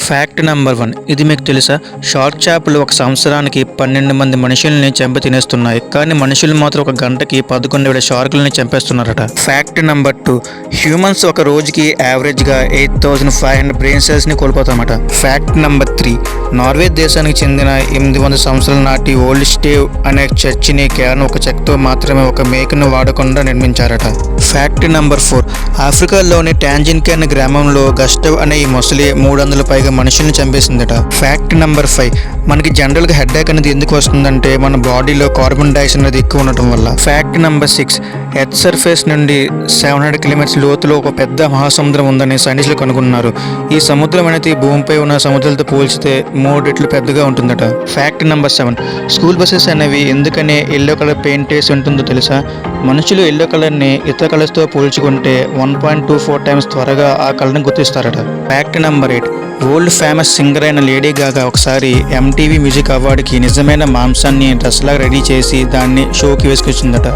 Fact number 1. ఇది మీకు తెలుసా? షార్క్ చేపలు ఒక సంవత్సరానికి 12 మంది మనుషుల్ని చంపి తినేస్తున్నాయి. కానీ మనుషులు మాత్రం ఒక గంటకి 11,000 షార్కులని చంపేస్తున్నారట. Fact number 2. హ్యూమన్స్ ఒక రోజుకి యావరేజ్గా 8,500 బ్రెయిన్ సెల్స్ని కోల్పోతామట. Fact number 3. నార్వే దేశానికి చెందిన 800 సంవత్సరాల నాటి ఓల్డ్ స్టేవ్ అనే చర్చిని కేవలం ఒక చెక్కతో మాత్రమే ఒక మేకను వాడకుండా నిర్మించారట. Fact number 4. ఆఫ్రికాలోని టాంజిన్కే అనే గ్రామంలో గస్టవ్ అనే ఈ మొసలి 300 పైగా మనుషుల్ని చంపేసిందట. Fact number 5. మనకి జనరల్గా హెడ్ఏక్ అనేది ఎందుకు వస్తుందంటే మన బాడీలో కార్బన్ డైఆక్సైడ్ అనేది ఎక్కువ ఉండటం వల్ల. Fact number 6. ఎర్త్ సర్ఫేస్ నుండి 700 కిలోమీటర్స్ లోతులో ఒక పెద్ద మహాసముద్రం ఉందని సైంటిస్టులు కనుగొన్నారు. ఈ సముద్రం అనేది భూమిపై ఉన్న సముద్రాలతో పోల్చితే 3 రెట్లు పెద్దగా ఉంటుందట. Fact number 7. స్కూల్ బస్సెస్ అనేవి ఎందుకనే ఎల్లో కలర్ పెయింట్ వేసి ఉంటుందో తెలుసా? మనుషులు ఎల్లో కలర్ని ఇతర కలర్స్తో పోల్చుకుంటే 1.24 టైమ్స్ త్వరగా ఆ కలర్ని గుర్తిస్తారట. Fact number 8. World famous singer అయిన లేడీ గాగా ఒకసారి MTV మ్యూజిక్ అవార్డుకి నిజమైన మాంసాన్ని డ్రెస్లాగా రెడీ చేసి దాన్ని షోకి వేసుకొచ్చిందట.